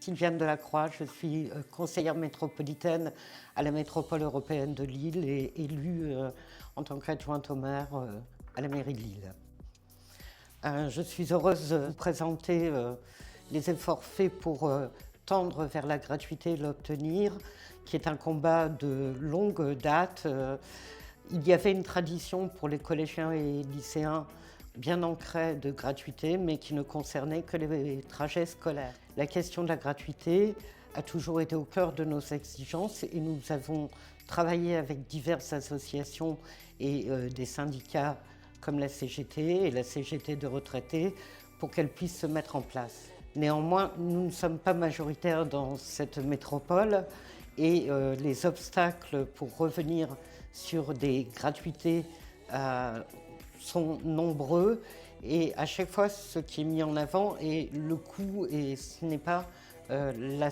Sylviane Delacroix, je suis conseillère métropolitaine à la métropole européenne de Lille et élue en tant qu'adjointe au maire à la mairie de Lille. Je suis heureuse de vous présenter les efforts faits pour tendre vers la gratuité et l'obtenir, qui est un combat de longue date. Il y avait une tradition pour les collégiens et lycéens bien ancrée de gratuité, mais qui ne concernait que les trajets scolaires. La question de la gratuité a toujours été au cœur de nos exigences et nous avons travaillé avec diverses associations et des syndicats comme la CGT et la CGT de retraités pour qu'elles puissent se mettre en place. Néanmoins, nous ne sommes pas majoritaires dans cette métropole et les obstacles pour revenir sur des gratuités sont nombreux et à chaque fois ce qui est mis en avant est le coût et ce n'est pas le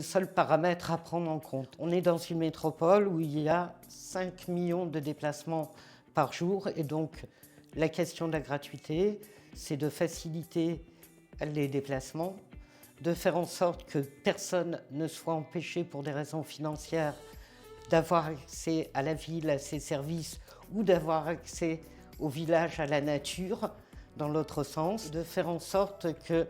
seul paramètre à prendre en compte. On est dans une métropole où il y a 5 millions de déplacements par jour et donc la question de la gratuité, c'est de faciliter les déplacements, de faire en sorte que personne ne soit empêché pour des raisons financières d'avoir accès à la ville, à ses services, ou d'avoir accès au village, à la nature, dans l'autre sens, de faire en sorte que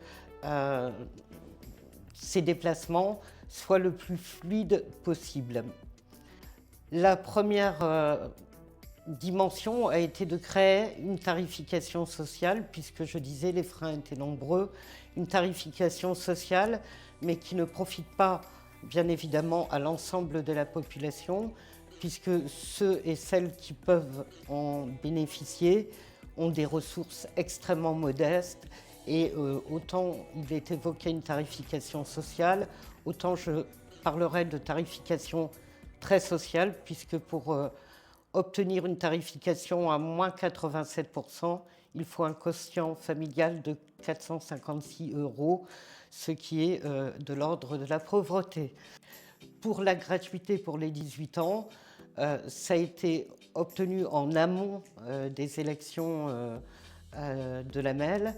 ces déplacements soient le plus fluides possible. La première dimension a été de créer une tarification sociale, puisque je disais les freins étaient nombreux, une tarification sociale, mais qui ne profite pas bien évidemment à l'ensemble de la population, puisque ceux et celles qui peuvent en bénéficier ont des ressources extrêmement modestes et autant il est évoqué une tarification sociale, autant je parlerai de tarification très sociale, puisque pour obtenir une tarification à moins 87%, il faut un quotient familial de 456 €, ce qui est de l'ordre de la pauvreté. Pour la gratuité pour les 18 ans, ça a été obtenu en amont des élections de la MEL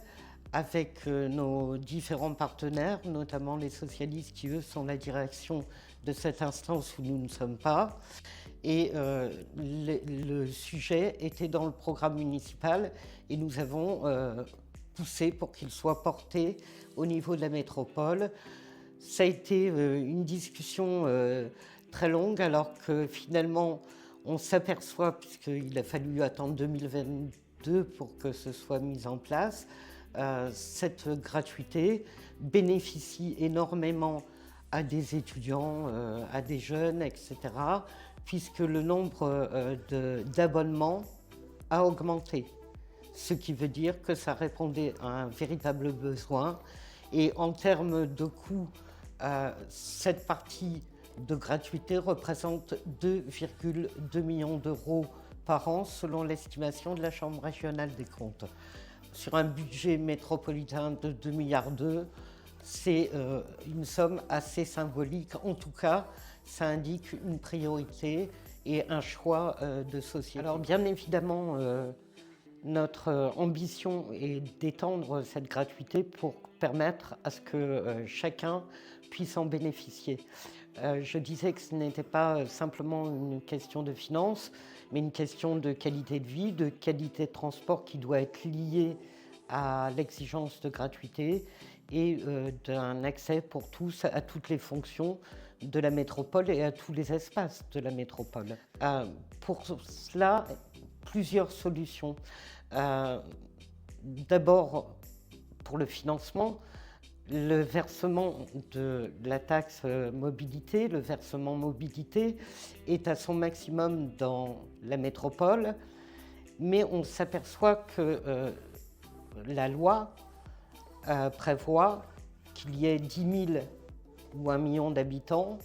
avec nos différents partenaires, notamment les socialistes qui, eux, sont la direction de cette instance où nous ne sommes pas. Et le sujet était dans le programme municipal et nous avons poussé pour qu'il soit porté au niveau de la métropole. Ça a été une discussion très longue alors que finalement on s'aperçoit, puisqu'il a fallu attendre 2022 pour que ce soit mis en place, cette gratuité bénéficie énormément à des étudiants, à des jeunes, etc., puisque le nombre d'abonnements a augmenté. Ce qui veut dire que ça répondait à un véritable besoin. Et en termes de coût, cette partie de gratuité représente 2,2 millions d'euros par an selon l'estimation de la Chambre régionale des comptes. Sur un budget métropolitain de 2,2 milliards, c'est une somme assez symbolique. En tout cas, ça indique une priorité et un choix de société. Alors bien évidemment, notre ambition est d'étendre cette gratuité pour permettre à ce que chacun puisse en bénéficier. Je disais que ce n'était pas simplement une question de finances, mais une question de qualité de vie, de qualité de transport qui doit être liée à l'exigence de gratuité et d'un accès pour tous à toutes les fonctions de la métropole et à tous les espaces de la métropole. Pour cela, plusieurs solutions. D'abord, pour le financement, le versement de la taxe mobilité, le versement mobilité est à son maximum dans la métropole, mais on s'aperçoit que la loi prévoit qu'il y ait 10 000 ou 1 million d'habitants,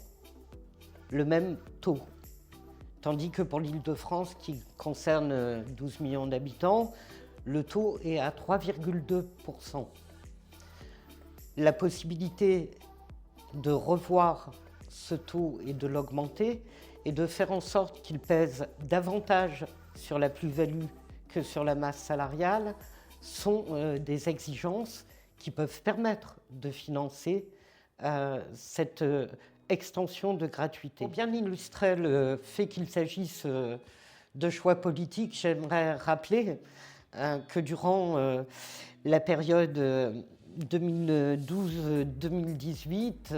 le même taux. Tandis que pour l'Île-de-France, qui concerne 12 millions d'habitants, le taux est à 3,2%. La possibilité de revoir ce taux et de l'augmenter et de faire en sorte qu'il pèse davantage sur la plus-value que sur la masse salariale sont des exigences qui peuvent permettre de financer cette extension de gratuité. Pour bien illustrer le fait qu'il s'agisse de choix politiques, j'aimerais rappeler que durant la période 2012-2018,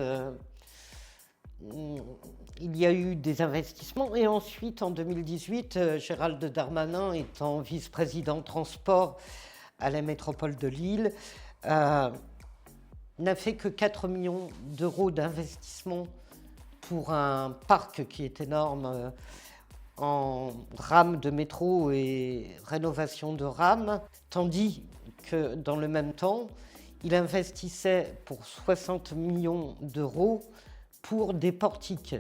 il y a eu des investissements et ensuite en 2018, Gérald Darmanin étant vice-président transport à la métropole de Lille, n'a fait que 4 millions d'euros d'investissement pour un parc qui est énorme en rames de métro et rénovation de rames, tandis que dans le même temps, il investissait pour 60 millions d'euros pour des portiques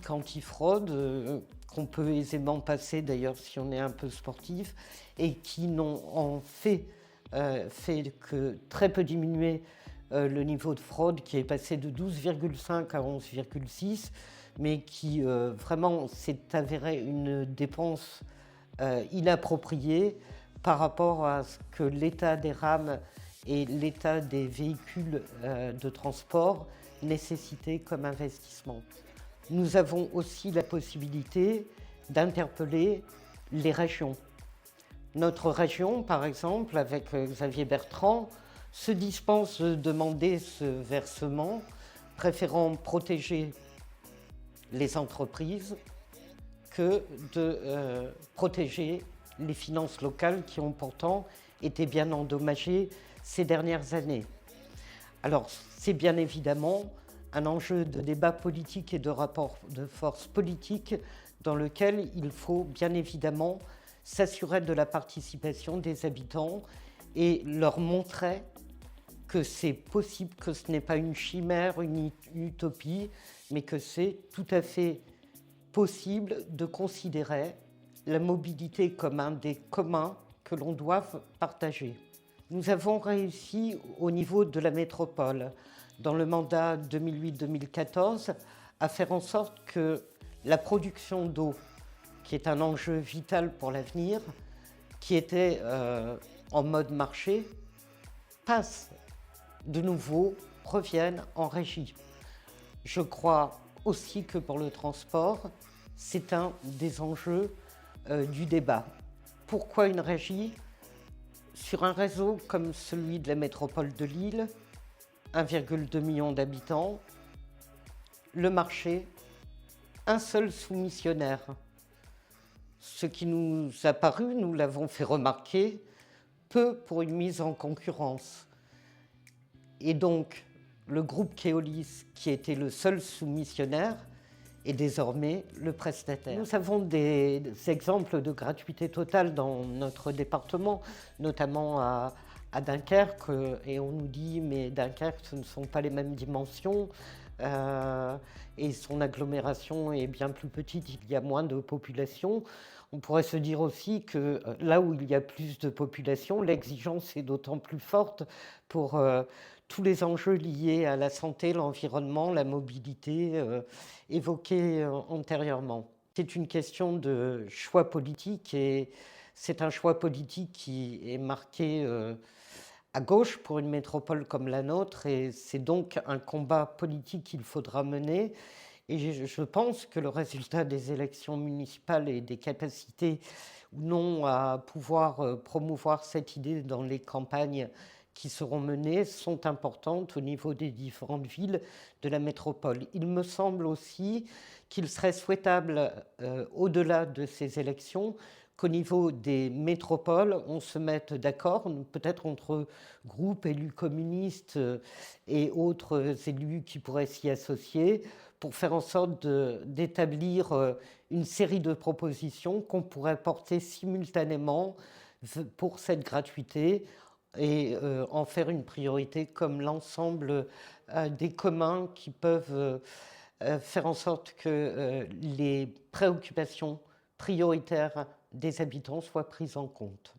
antifraude qu'on peut aisément passer d'ailleurs si on est un peu sportif et qui n'ont en fait que très peu diminuer le niveau de fraude qui est passé de 12,5 à 11,6, mais qui vraiment s'est avéré une dépense inappropriée par rapport à ce que l'état des rames et l'état des véhicules de transport nécessitaient comme investissement. Nous avons aussi la possibilité d'interpeller les régions. Notre région, par exemple, avec Xavier Bertrand, se dispense de demander ce versement, préférant protéger les entreprises que de protéger les finances locales qui ont pourtant été bien endommagées ces dernières années. Alors, c'est bien évidemment un enjeu de débat politique et de rapport de force politique dans lequel il faut bien évidemment s'assurer de la participation des habitants et leur montrer que c'est possible, que ce n'est pas une chimère, une utopie, mais que c'est tout à fait possible de considérer la mobilité comme un des communs que l'on doit partager. Nous avons réussi au niveau de la métropole, dans le mandat 2008-2014, à faire en sorte que la production d'eau, qui est un enjeu vital pour l'avenir, qui était en mode marché, passe de nouveau, revienne en régie. Je crois aussi que pour le transport, c'est un des enjeux du débat. Pourquoi une régie ? Sur un réseau comme celui de la métropole de Lille, 1,2 million d'habitants, le marché, un seul soumissionnaire. Ce qui nous a paru, nous l'avons fait remarquer, peu pour une mise en concurrence. Et donc, le groupe Keolis, qui était le seul soumissionnaire, est désormais le prestataire. Nous avons des exemples de gratuité totale dans notre département, notamment à Dunkerque, et on nous dit mais Dunkerque, ce ne sont pas les mêmes dimensions, et son agglomération est bien plus petite, il y a moins de population. On pourrait se dire aussi que là où il y a plus de population, l'exigence est d'autant plus forte pour tous les enjeux liés à la santé, l'environnement, la mobilité évoqués antérieurement. C'est une question de choix politique et c'est un choix politique qui est marqué à gauche pour une métropole comme la nôtre et c'est donc un combat politique qu'il faudra mener. Et je pense que le résultat des élections municipales et des capacités ou non à pouvoir promouvoir cette idée dans les campagnes qui seront menées sont importantes au niveau des différentes villes de la métropole. Il me semble aussi qu'il serait souhaitable, au-delà de ces élections, qu'au niveau des métropoles, on se mette d'accord, peut-être entre groupes élus communistes et autres élus qui pourraient s'y associer, pour faire en sorte d'établir une série de propositions qu'on pourrait porter simultanément pour cette gratuité et en faire une priorité comme l'ensemble des communs qui peuvent faire en sorte que les préoccupations prioritaires des habitants soient prises en compte.